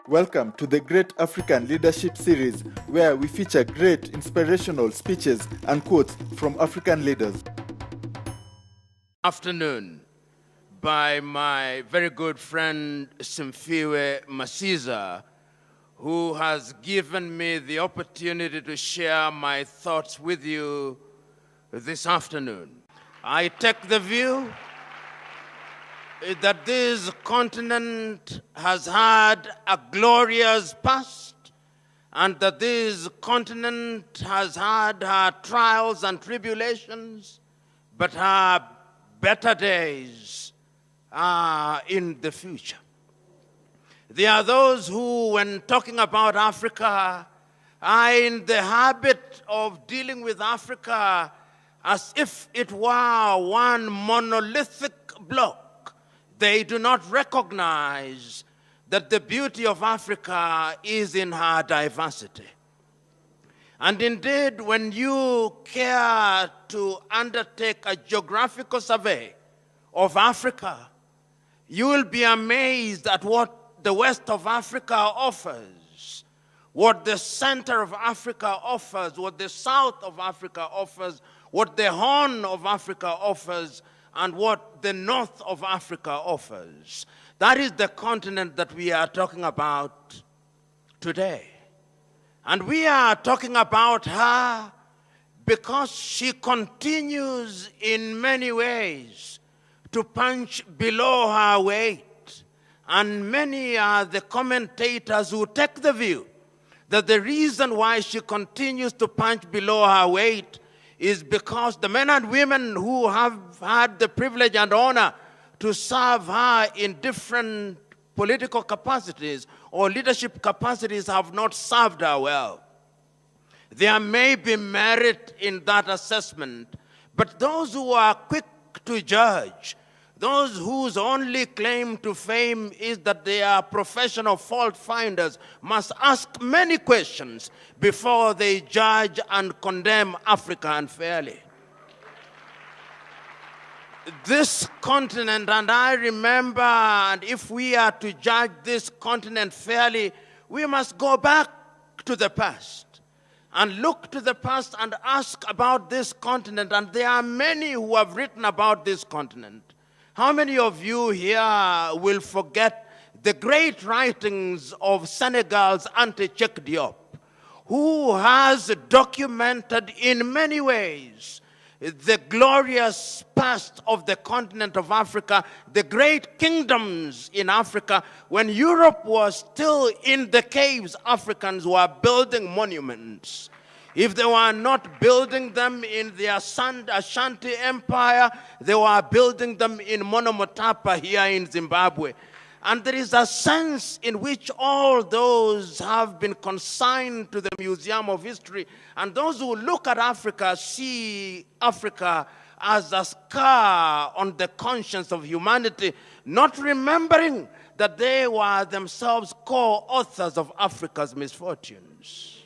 Welcome to the Great African Leadership Series, where we feature great inspirational speeches and quotes from African leaders. Afternoon by my very good friend Simfiwe Masiza, who has given me the opportunity to share my thoughts with you this afternoon. I take the view that this continent has had a glorious past and that this continent has had her trials and tribulations, but her better days are in the future. There are those who, when talking about Africa, are in the habit of dealing with Africa as if it were one monolithic block. They do not recognize that the beauty of Africa is in her diversity. And indeed, when you care to undertake a geographical survey of Africa, you will be amazed at what the west of Africa offers, what the center of Africa offers, what the south of Africa offers, what the Horn of Africa offers, and what the north of Africa offers. That is the continent that we are talking about today. And we are talking about her because she continues in many ways to punch below her weight. And many are the commentators who take the view that the reason why she continues to punch below her weight is because the men and women who have had the privilege and honor to serve her in different political capacities or leadership capacities have not served her well. There may be merit in that assessment, but those who are quick to judge, those whose only claim to fame is that they are professional fault finders, must ask many questions before they judge and condemn Africa unfairly. This continent, and I remember, and if we are to judge this continent fairly, we must go back to the past and look to the past and ask about this continent. And there are many who have written about this continent. How many of you here will forget the great writings of Senegal's Anta Cheikh Diop, who has documented in many ways the glorious past of the continent of Africa, the great kingdoms in Africa. When Europe was still in the caves, Africans were building monuments. If they were not building them in the Ashanti Empire, they were building them in Monomotapa here in Zimbabwe. And there is a sense in which all those have been consigned to the Museum of History. And those who look at Africa see Africa as a scar on the conscience of humanity, not remembering that they were themselves co-authors of Africa's misfortunes.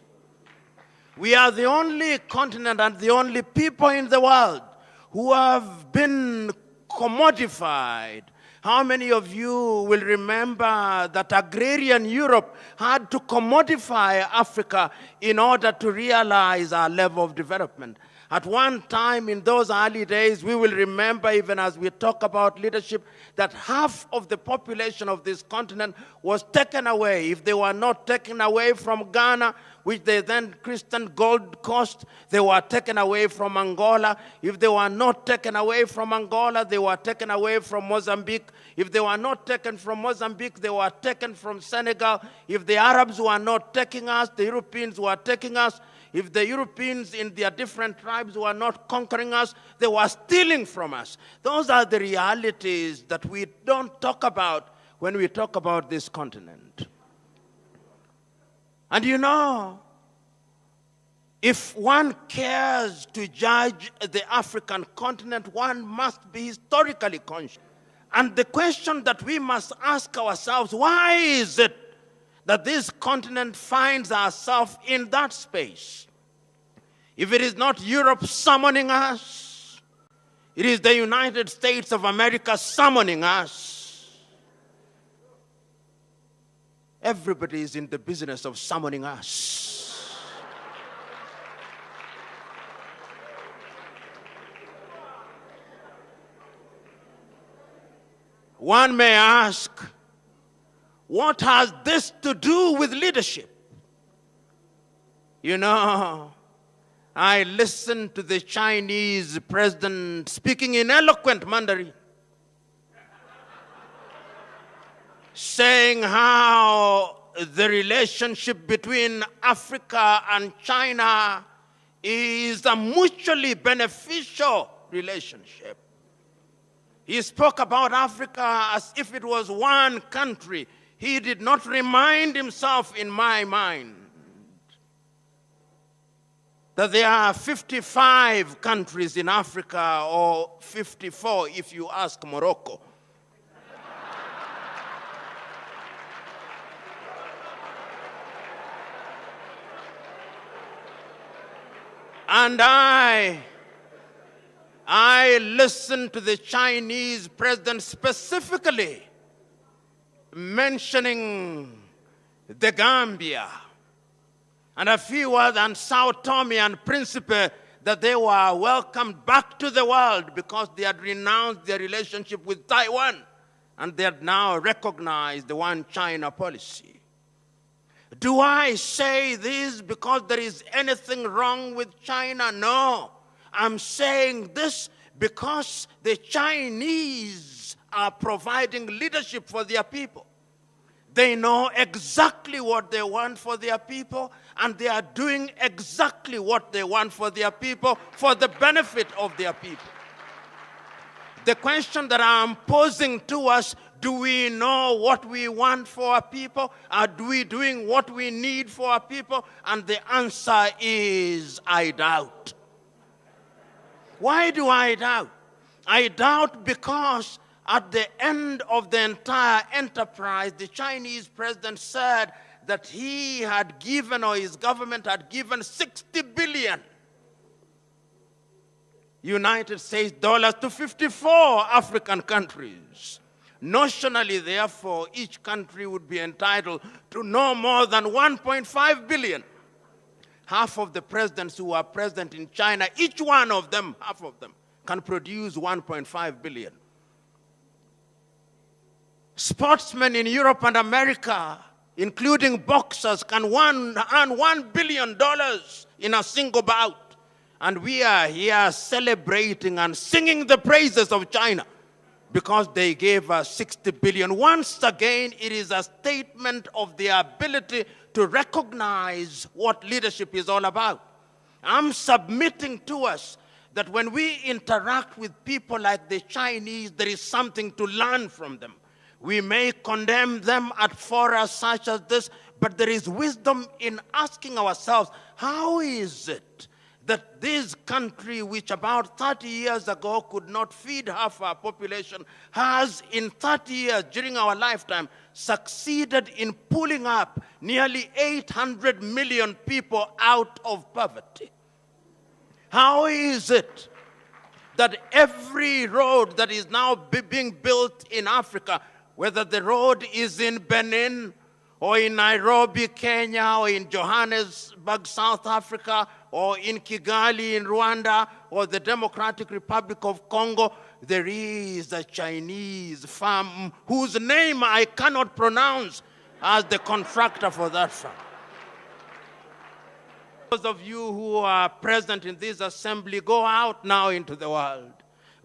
We are the only continent and the only people in the world who have been commodified. How many of you will remember that agrarian Europe had to commodify Africa in order to realize our level of development? At one time in those early days, we will remember, even as we talk about leadership, that half of the population of this continent was taken away. If they were not taken away from Ghana, which they then christened Gold Coast, they were taken away from Angola. If they were not taken away from Angola, they were taken away from Mozambique. If they were not taken from Mozambique, they were taken from Senegal. If the Arabs were not taking us, the Europeans were taking us. If the Europeans in their different tribes were not conquering us, they were stealing from us. Those are the realities that we don't talk about when we talk about this continent. And you know, if one cares to judge the African continent, one must be historically conscious. And the question that we must ask ourselves, why is it that this continent finds ourselves in that space? If it is not Europe summoning us, it is the United States of America summoning us. everybody is in the business of summoning us. One may ask, what has this to do with leadership? You know, I listened to the Chinese president speaking in eloquent Mandarin, saying how the relationship between Africa and China is a mutually beneficial relationship. He spoke about Africa as if it was one country. He did not remind himself, in my mind, that there are 55 countries in Africa, or 54 if you ask Morocco. And I listened to the Chinese president specifically mentioning the Gambia and a few other, and Sao Tome and Principe, that they were welcomed back to the world because they had renounced their relationship with Taiwan and they had now recognized the one China policy. Do I say this because there is anything wrong with China? No. I'm saying this because the Chinese are providing leadership for their people. They know exactly what they want for their people, and they are doing exactly what they want for their people for the benefit of their people. The question that I'm posing to us, do we know what we want for our people? Are we doing what we need for our people? And the answer is, I doubt. Why do I doubt? I doubt because at the end of the entire enterprise, the Chinese president said that he had given, or his government had given, 60 billion United States dollars to 54 African countries. Notionally, therefore, each country would be entitled to no more than 1.5 billion. Half of the presidents who are present in China, each one of them, half of them, can produce 1.5 billion. Sportsmen in Europe and America, including boxers, can earn $1 billion in a single bout. And we are here celebrating and singing the praises of China because they gave us 60 billion. Once again, it is a statement of their ability to recognize what leadership is all about. I'm submitting to us that when we interact with people like the Chinese, there is something to learn from them. We may condemn them at forums such as this, but there is wisdom in asking ourselves, how is it that this country, which about 30 years ago could not feed half our population, has in 30 years during our lifetime succeeded in pulling up nearly 800 million people out of poverty? How is it that every road that is now being built in Africa, whether the road is in Benin or in Nairobi, Kenya, or in Johannesburg, South Africa, or in Kigali, in Rwanda, or the Democratic Republic of Congo, there is a Chinese firm whose name I cannot pronounce as the contractor for that firm. Those of you who are present in this assembly, go out now into the world.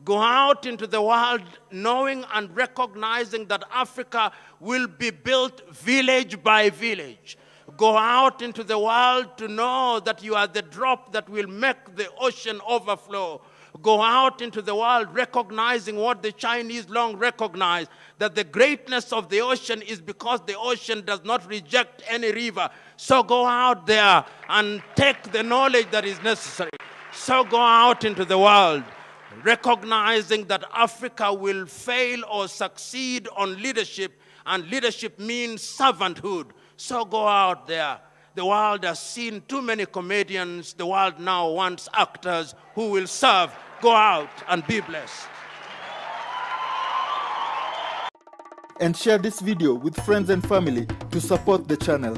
Go out into the world knowing and recognizing that Africa will be built village by village. Go out into the world to know that you are the drop that will make the ocean overflow. Go out into the world recognizing what the Chinese long recognized, that the greatness of the ocean is because the ocean does not reject any river. So go out there and take the knowledge that is necessary. So go out into the world recognizing that Africa will fail or succeed on leadership, and leadership means servanthood. So go out there. The world has seen too many comedians. The world now wants actors who will serve. Go out and be blessed. and share this video with friends and family to support the channel.